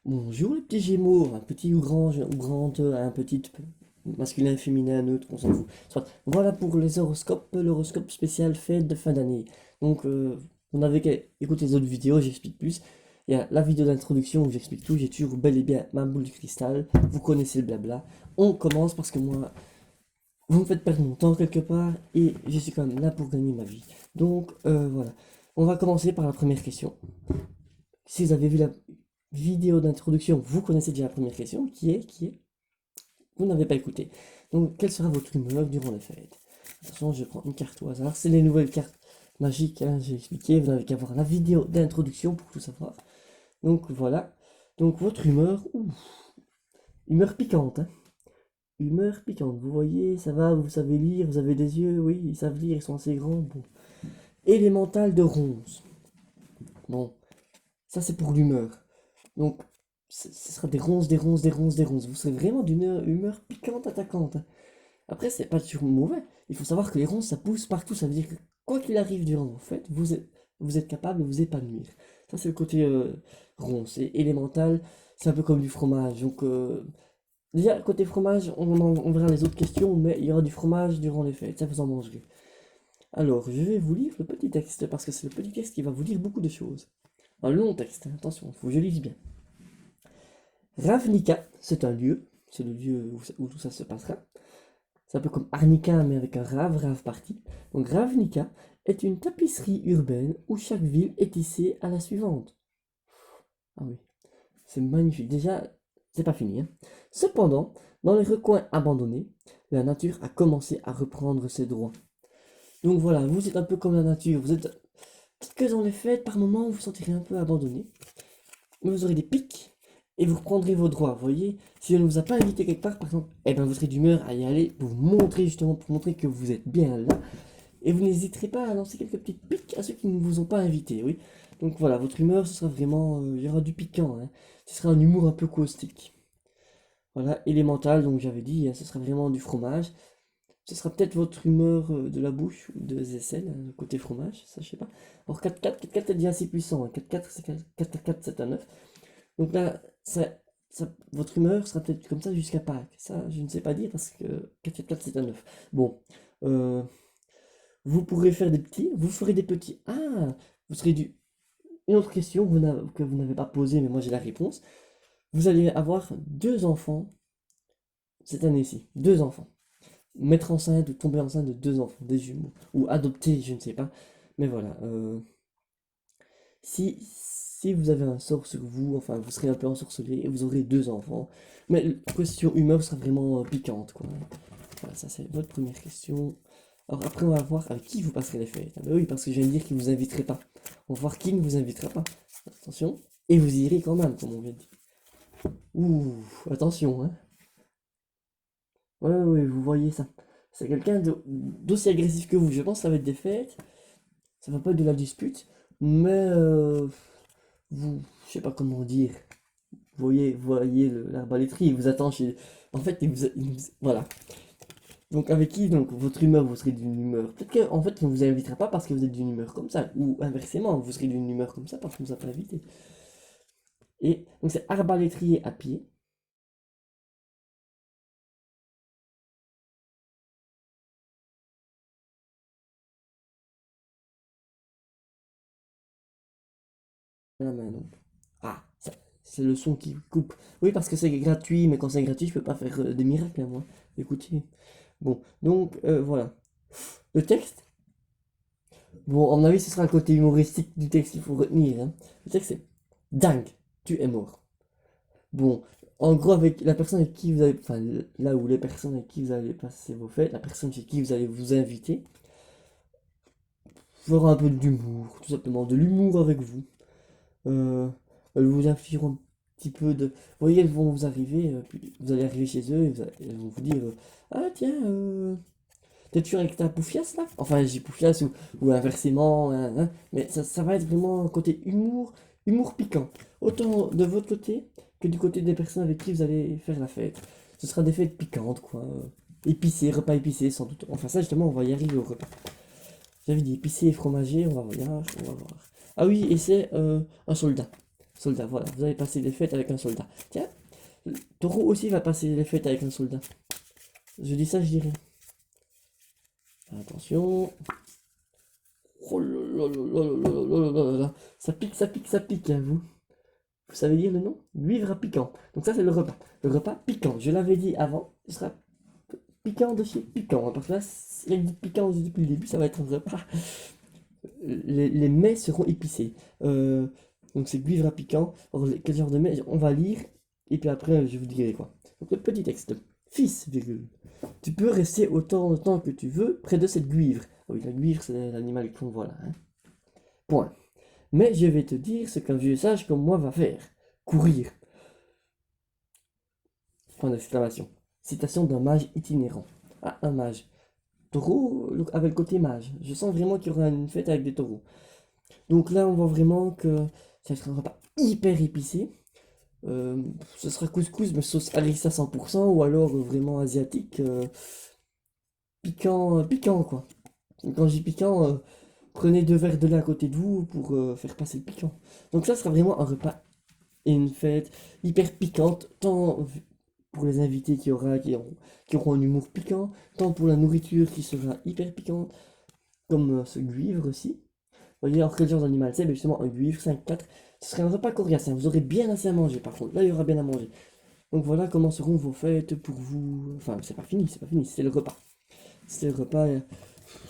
Bonjour les petits Gémeaux, un petit ou grand, ou grande, un petit masculin, féminin, neutre, on s'en fout. Soit, voilà pour les horoscopes, l'horoscope spécial fête de fin d'année. Donc, vous n'avez qu'à écouter les autres vidéos, j'explique plus. Il y a la vidéo d'introduction où j'explique tout, j'ai toujours bel et bien ma boule de cristal, vous connaissez le blabla. On commence parce que moi, vous me faites perdre mon temps quelque part et je suis quand même là pour gagner ma vie. Donc, voilà. On va commencer par la première question. Si vous avez vu la vidéo d'introduction, vous connaissez déjà la première question, qui est, vous n'avez pas écouté. Donc, quelle sera votre humeur durant les fêtes? Attention, je prends une carte au hasard, c'est les nouvelles cartes magiques, hein, j'ai expliqué, vous n'avez qu'à voir la vidéo d'introduction pour tout savoir. Donc, voilà. Donc, votre humeur, humeur piquante, hein. Humeur piquante, vous voyez, ça va, vous savez lire, vous avez des yeux, oui, ils savent lire, ils sont assez grands, bon. Élémental de ronce. Bon, ça c'est pour l'humeur. Donc, ce sera des ronces, des ronces, des ronces, des ronces. Vous serez vraiment d'une humeur piquante, attaquante. Après, c'est pas toujours mauvais. Il faut savoir que les ronces, ça pousse partout. Ça veut dire que quoi qu'il arrive durant vos fêtes, vous êtes capable de vous épanouir. Ça, c'est le côté ronce. Et élémental, c'est un peu comme du fromage. Donc, déjà, côté fromage, on verra les autres questions, mais il y aura du fromage durant les fêtes. Ça, vous en mangerez. Alors, je vais vous lire le petit texte, parce que c'est le petit texte qui va vous dire beaucoup de choses. Un long texte, hein, attention, il faut que je lise bien. Ravnica, c'est un lieu, c'est le lieu où tout ça se passera. C'est un peu comme Arnica, mais avec un rave parti. Donc Ravnica est une tapisserie urbaine où chaque ville est tissée à la suivante. Ah oui, c'est magnifique. Déjà, c'est pas fini, hein. Cependant, dans les recoins abandonnés, la nature a commencé à reprendre ses droits. Donc voilà, vous êtes un peu comme la nature. Vous êtes peut-être que dans les fêtes, par moments, vous vous sentirez un peu abandonné. Mais vous aurez des pics et vous reprendrez vos droits. Vous voyez, si on ne vous a pas invité quelque part, par exemple, eh ben vous serez d'humeur à y aller pour vous montrer justement, pour montrer que vous êtes bien là. Et vous n'hésiterez pas à lancer quelques petites piques à ceux qui ne vous ont pas invité, oui. Donc voilà, votre humeur, ce sera vraiment, il y aura du piquant, hein. Ce sera un humour un peu caustique. Voilà, élémental, donc j'avais dit, hein, ce sera vraiment du fromage. Ce sera peut-être votre humeur de la bouche ou de aisselles, hein, côté fromage, ça je sais pas. Alors 4-4 est déjà assez puissant, hein. 4-4 c'est 4-4, c'est un 9. Donc là, votre humeur sera peut-être comme ça jusqu'à Pâques. Ça, je ne sais pas dire parce que 4 c'est un 9. Bon, euh, vous pourrez faire des petits, vous ferez des petits. Ah, vous serez du. Une autre question que vous n'avez pas posée, mais moi j'ai la réponse. Vous allez avoir deux enfants cette année-ci. Deux enfants. Mettre enceinte ou tomber enceinte de deux enfants, des jumeaux. Ou adopter, je ne sais pas. Mais voilà. Si vous avez un sort sur vous, enfin vous serez un peu ensorcelé et vous aurez deux enfants. Mais la question humeur sera vraiment piquante, quoi. Voilà, ça c'est votre première question. Alors après on va voir avec qui vous passerez les fêtes. Ah bah oui, parce que je viens de dire qu'il vous inviterait pas. On va voir qui ne vous invitera pas. Attention. Et vous y irez quand même, comme on vient de dire. Ouh, attention, hein. Ouais, ouais, ouais, vous voyez ça. C'est quelqu'un d'aussi agressif que vous. Je pense que ça va être des fêtes. Ça va pas être de la dispute. Mais je sais pas comment dire. Vous voyez l'arbalétrier, il vous attend chez. En fait, voilà. Donc avec qui, donc votre humeur, vous serez d'une humeur. Peut-être qu'en fait, on ne vous invitera pas parce que vous êtes d'une humeur comme ça. Ou inversement, vous serez d'une humeur comme ça parce qu'on ne vous a pas invité. Et donc c'est arbalétrier à pied. À la main donc. Ah, c'est le son qui coupe. Oui, parce que c'est gratuit, mais quand c'est gratuit, je peux pas faire des miracles à moi. Écoutez. Bon, donc voilà. Le texte. Bon, à mon avis, ce sera le côté humoristique du texte qu'il faut retenir, hein. Le texte c'est dingue, tu es mort. Bon, en gros, avec la personne avec qui vous allez, enfin, là où les personnes avec qui vous allez passer vos fêtes, la personne chez qui vous allez vous inviter, fera un peu d'humour, tout simplement, de l'humour avec vous. Euh, Elles vous infligeront un petit peu de. Vous voyez, elles vont vous arriver, puis vous allez arriver chez eux, et elles vont vous dire ah, tiens, t'es toujours avec ta poufiasse là? Enfin, j'ai poufiasse ou inversement, hein, hein. Mais ça va être vraiment un côté humour, humour piquant. Autant de votre côté que du côté des personnes avec qui vous allez faire la fête. Ce sera des fêtes piquantes, quoi. Épicées, repas épicés, sans doute. Enfin, ça, justement, on va y arriver au repas. J'avais dit épicé et fromager, on va voir. Ah oui, et c'est un soldat. Soldat, voilà, vous allez passer les fêtes avec un soldat. Tiens, le taureau aussi va passer les fêtes avec un soldat. Je dis ça, je dis rien. Attention. Oh là là là là là là là là là. Ça pique, ça pique, ça pique, hein, vous. Vous savez dire le nom? Guivre à piquant. Donc ça, c'est le repas. Le repas piquant. Je l'avais dit avant, ce sera piquant de chez piquant, hein, parce que là, il y a du piquant depuis le début, ça va être un repas. Les mets seront épicés. Donc c'est cuivre à piquant. Alors, quel genre de mets? On va lire, et puis après, je vous dirai quoi. Donc le petit texte. Fils, virgule. Tu peux rester autant de temps que tu veux près de cette guivre. Ah oui, la guivre, c'est l'animal qu'on voit là, hein. Point. Mais je vais te dire ce qu'un vieux sage comme moi va faire. Courir. Point d'exclamation. Citation d'un mage itinérant. Ah, un mage. Taureau avec le côté mage. Je sens vraiment qu'il y aura une fête avec des taureaux. Donc là, on voit vraiment que ça sera un repas hyper épicé. Ce sera couscous, mais sauce harissa 100%, ou alors vraiment asiatique. Piquant, piquant quoi. Quand je dis piquant, prenez 2 verres de lait à côté de vous pour faire passer le piquant. Donc ça sera vraiment un repas et une fête hyper piquante, tant pour les invités qui auront un humour piquant, tant pour la nourriture qui sera hyper piquante, comme ce guivre aussi. Vous voyez, alors quel genre d'animal c'est? Justement un guivre 5-4. Ce serait un repas coriace, hein. Vous aurez bien assez à manger par contre. Là, il y aura bien à manger. Donc voilà comment seront vos fêtes pour vous. Enfin, c'est pas fini, c'est le repas. C'est le repas, il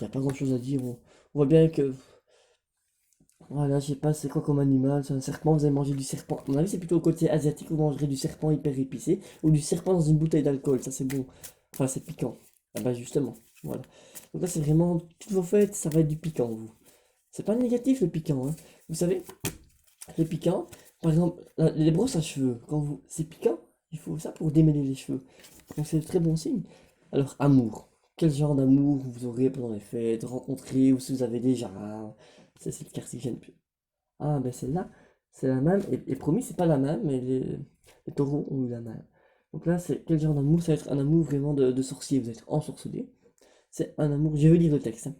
n'y a pas grand chose à dire. On voit bien que. Voilà, je sais pas c'est quoi comme animal, c'est un serpent, vous allez manger du serpent. À mon avis, c'est plutôt au côté asiatique, vous mangerez du serpent hyper épicé, ou du serpent dans une bouteille d'alcool, ça c'est bon. Enfin, c'est piquant. Ah bah justement, voilà. Donc là, c'est vraiment, toutes vos fêtes, ça va être du piquant, vous. C'est pas négatif le piquant, hein. Vous savez, le piquant, par exemple, les brosses à cheveux, quand vous, c'est piquant, il faut ça pour démêler les cheveux. Donc c'est très bon signe. Alors, amour. Quel genre d'amour vous aurez pendant les fêtes, rencontré, ou si vous avez déjà. Ça, c'est le quartier que j'aime plus. Ah, ben celle-là, c'est la même. Et promis, c'est pas la même, mais les taureaux ont eu la même. Donc là, c'est quel genre d'amour? Ça va être un amour vraiment de sorcier. Vous êtes ensorcelé. C'est un amour. Je vais lire le texte, hein.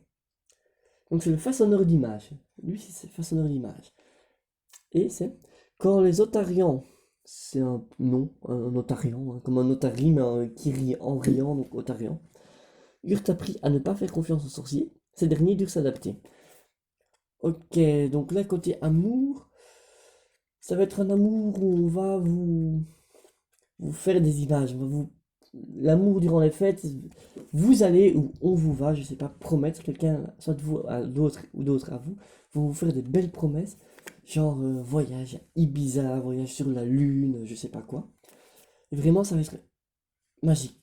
Donc c'est le façonneur d'images. Lui, c'est le façonneur d'images. Et c'est quand les otarians, c'est un nom, un otarian, hein, comme un otari, mais qui rit en riant, donc otarian, eurent appris à ne pas faire confiance aux sorciers, ces derniers durent s'adapter. Ok, donc là, côté amour, ça va être un amour où on va vous faire des images, l'amour durant les fêtes, vous allez où on vous va, je sais pas, promettre quelqu'un, soit de vous à d'autres ou d'autres à vous, vont vous faire des belles promesses, genre voyage à Ibiza, voyage sur la lune, je sais pas quoi. Et vraiment, ça va être magique.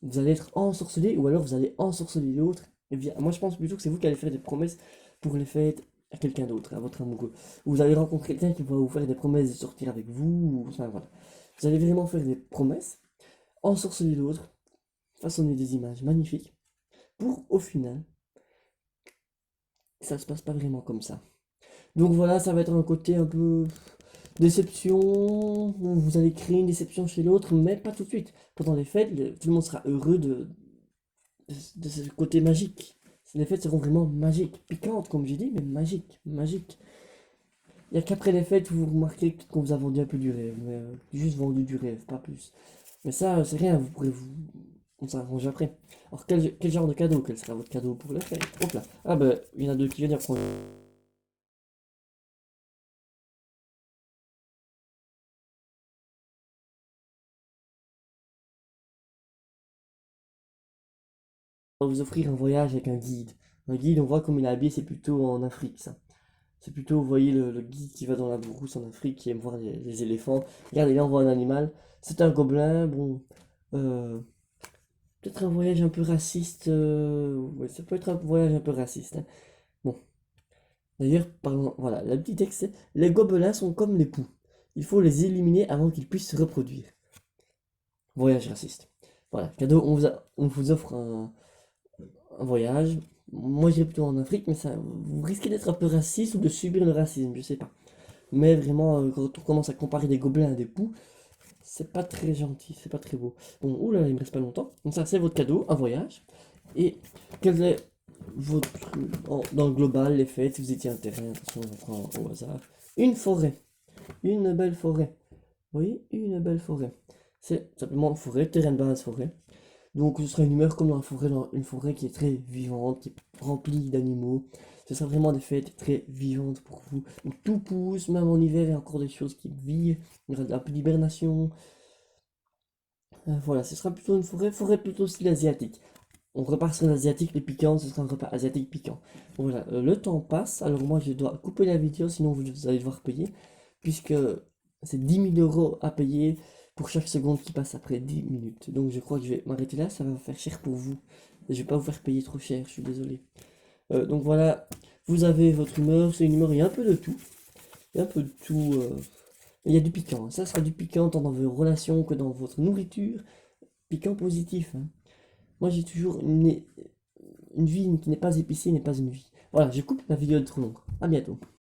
Vous allez être ensorcelé ou alors vous allez ensorceler l'autre. Et bien, moi je pense plutôt que c'est vous qui allez faire des promesses pour les fêtes à quelqu'un d'autre, à votre amoureux. Vous allez rencontrer quelqu'un qui va vous faire des promesses de sortir avec vous, ou, enfin voilà. Vous allez vraiment faire des promesses, ensorceler l'autre, façonner des images magnifiques, pour au final, ça se passe pas vraiment comme ça. Donc voilà, ça va être un côté un peu déception, où vous allez créer une déception chez l'autre, mais pas tout de suite. Pendant les fêtes, tout le monde sera heureux de ce côté magique. Les fêtes seront vraiment magiques, piquantes comme j'ai dit, mais magiques, magiques. Il n'y a qu'après les fêtes où vous remarquez qu'on vous a vendu un peu du rêve, mais juste vendu du rêve, pas plus. Mais ça, c'est rien, vous pourrez vous. On s'arrange après. Alors, quel genre de cadeau? Quel sera votre cadeau pour les fêtes? Hop là. Ah bah, il y en a deux qui viennent d'apprendre. On va vous offrir un voyage avec un guide. Un guide, on voit comme il est habillé, c'est plutôt en Afrique, ça. C'est plutôt, vous voyez, le guide qui va dans la brousse en Afrique, qui aime voir les éléphants. Regardez, là, on voit un animal. C'est un gobelin, bon. euh, Peut-être un voyage un peu raciste. Ouais, ça peut être un voyage un peu raciste, hein. Bon, d'ailleurs, parlons, voilà, le petit texte, c'est les gobelins sont comme les poux. Il faut les éliminer avant qu'ils puissent se reproduire. Voyage raciste. Voilà, cadeau, on vous offre un voyage. Moi, j'irai plutôt en Afrique, mais ça, vous risquez d'être un peu raciste ou de subir le racisme, je sais pas. Mais vraiment, quand on commence à comparer des gobelins à des poux, c'est pas très gentil, c'est pas très beau. Bon, oula, il me reste pas longtemps. Donc ça, c'est votre cadeau, un voyage. Et quel est votre, dans le global, les fêtes, si vous étiez un terrain, attention, on prend au hasard. Une forêt. une belle forêt. Vous voyez, une belle forêt. C'est simplement forêt, terrain de base, forêt. Donc ce sera une humeur comme dans une forêt qui est très vivante, qui est remplie d'animaux. Ce sera vraiment des fêtes très vivantes pour vous. Où tout pousse, même en hiver, il y a encore des choses qui vivent. Il y aura un peu d'hibernation. Voilà, ce sera plutôt une forêt plutôt style asiatique. On repart sur l'asiatique, les piquants, ce sera un repas asiatique piquant. Voilà, le temps passe, alors moi je dois couper la vidéo, sinon vous allez devoir payer, puisque c'est 10 000 € à payer pour chaque seconde qui passe après 10 minutes. Donc je crois que je vais m'arrêter là, ça va faire cher pour vous. Je vais pas vous faire payer trop cher, je suis désolé. Donc voilà, vous avez votre humeur, c'est une humeur, il y a un peu de tout. Il y a un peu de tout. Il y a du piquant, ça sera du piquant tant dans vos relations que dans votre nourriture. Piquant positif, hein. Moi j'ai toujours une vie qui n'est pas épicée n'est pas une vie. Voilà, je coupe la vidéo de trop long. À bientôt.